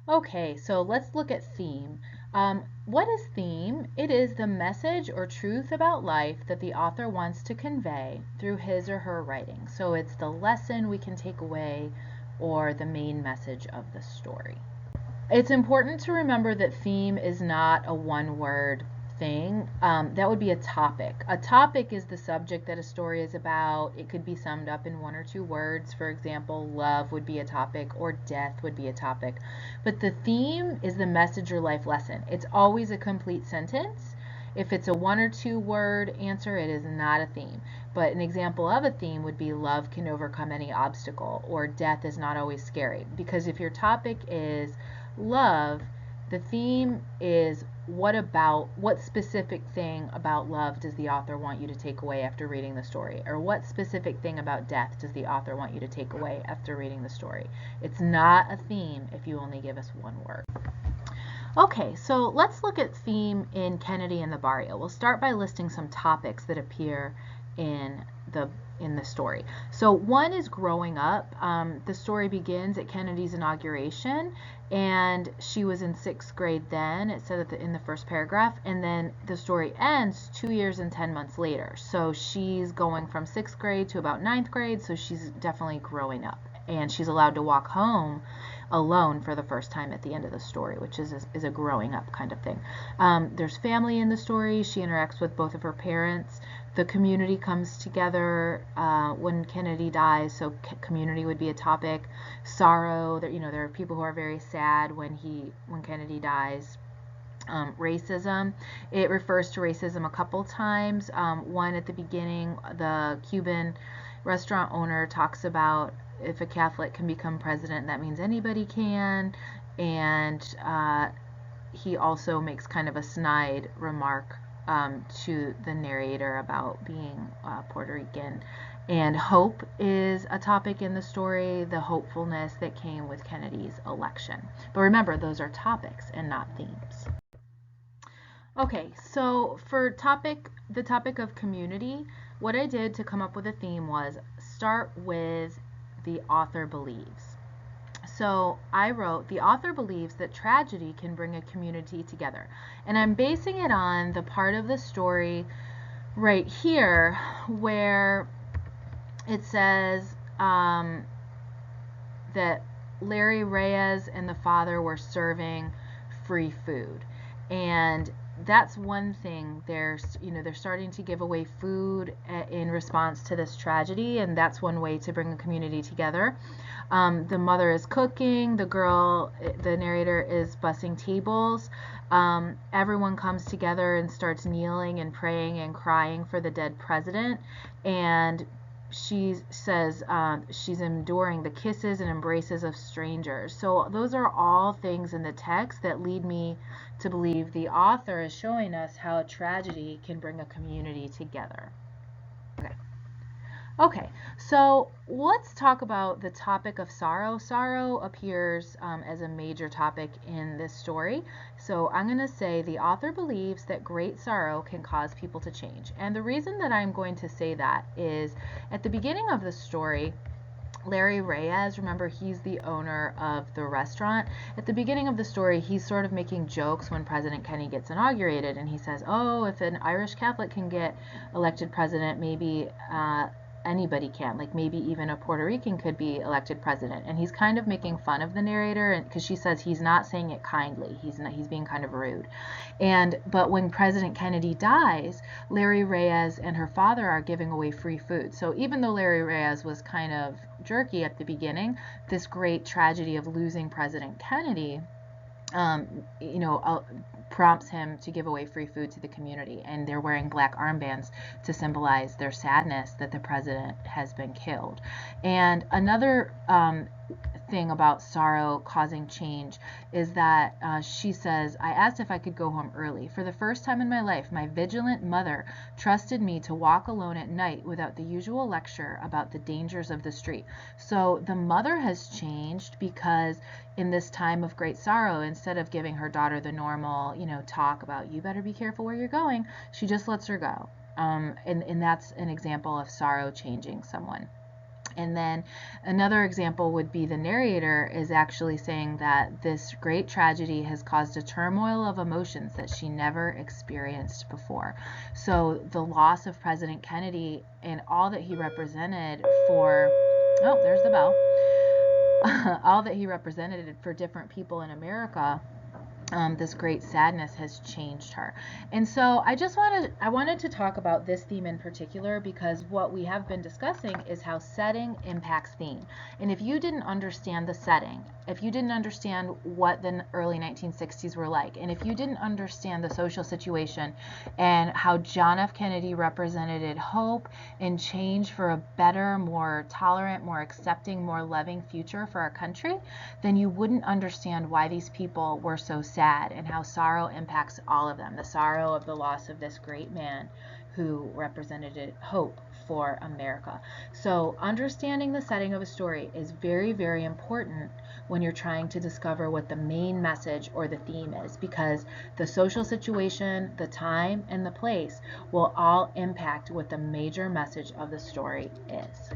Okay, so let's look at theme. What is theme? It is the message or truth about life that the author wants to convey through his or her writing. So it's the lesson we can take away or the main message of the story. It's important to remember that theme is not a one word thing. That would be a topic. A topic is the subject that a story is about. It could be summed up in one or two words. For example, love would be a topic or death would be a topic. But the theme is the message or life lesson. It's always a complete sentence. If it's a one or two word answer, it is not a theme. But an example of a theme would be love can overcome any obstacle, or death is not always scary. Because if your topic is love, the theme is what specific thing about love does the author want you to take away after reading the story? Or what specific thing about death does the author want you to take away after reading the story? It's not a theme if you only give us one word. Okay, so let's look at theme in Kennedy and the Barrio. We'll start by listing some topics that appear in the story. So one is growing up. The story begins at Kennedy's inauguration, and she was in 6th grade then. It said in the first paragraph, and then the story ends 2 years and 10 months later. So she's going from 6th grade to about 9th grade, so she's definitely growing up, and she's allowed to walk home alone for the first time at the end of the story, which is a growing up kind of thing. There's family in the story. She interacts with both of her parents. The community comes together when Kennedy dies, so community would be a topic. Sorrow, there are people who are very sad when Kennedy dies. Racism, it refers to racism a couple times. One at the beginning, the Cuban restaurant owner talks about if a Catholic can become president, that means anybody can. And he also makes kind of a snide remark to the narrator about being Puerto Rican. And hope is a topic in the story, the hopefulness that came with Kennedy's election. But remember, those are topics and not themes. Okay, so for the topic of community, what I did to come up with a theme was start with the author believes. So I wrote, the author believes that tragedy can bring a community together. And I'm basing it on the part of the story right here where it says that Larry Reyes and the father were serving free food. And that's one thing. They're starting to give away food in response to this tragedy, and that's one way to bring a community together. The mother is cooking, the narrator is bussing tables. Everyone comes together and starts kneeling and praying and crying for the dead president, and she says she's enduring the kisses and embraces of strangers. So those are all things in the text that lead me to believe the author is showing us how a tragedy can bring a community together. Okay, so let's talk about the topic of sorrow. Sorrow appears as a major topic in this story. So I'm going to say the author believes that great sorrow can cause people to change. And the reason that I'm going to say that is at the beginning of the story, Larry Reyes, remember he's the owner of the restaurant. At the beginning of the story, he's sort of making jokes when President Kennedy gets inaugurated, and he says, oh, if an Irish Catholic can get elected president, maybe anybody can, like maybe even a Puerto Rican could be elected president. And he's kind of making fun of the narrator because she says he's not saying it kindly, he's being kind of rude. But when President Kennedy dies, Larry Reyes and her father are giving away free food. So even though Larry Reyes was kind of jerky at the beginning, this great tragedy of losing President Kennedy prompts him to give away free food to the community, and they're wearing black armbands to symbolize their sadness that the president has been killed. And another thing about sorrow causing change is that she says, I asked if I could go home early. For the first time in my life, my vigilant mother trusted me to walk alone at night without the usual lecture about the dangers of the street. So the mother has changed because in this time of great sorrow, instead of giving her daughter the normal, talk about you better be careful where you're going, she just lets her go. And that's an example of sorrow changing someone. And then another example would be the narrator is actually saying that this great tragedy has caused a turmoil of emotions that she never experienced before. So the loss of President Kennedy and all that he represented for, oh, there's the bell, all that he represented for different people in America, this great sadness has changed her. And so I wanted to talk about this theme in particular because what we have been discussing is how setting impacts theme. And if you didn't understand the setting, if you didn't understand what the early 1960s were like, and if you didn't understand the social situation and how John F. Kennedy represented hope and change for a better, more tolerant, more accepting, more loving future for our country, then you wouldn't understand why these people were so sad and how sorrow impacts all of them. The sorrow of the loss of this great man who represented hope for America. So understanding the setting of a story is very, very important when you're trying to discover what the main message or the theme is, because the social situation, the time, and the place will all impact what the major message of the story is.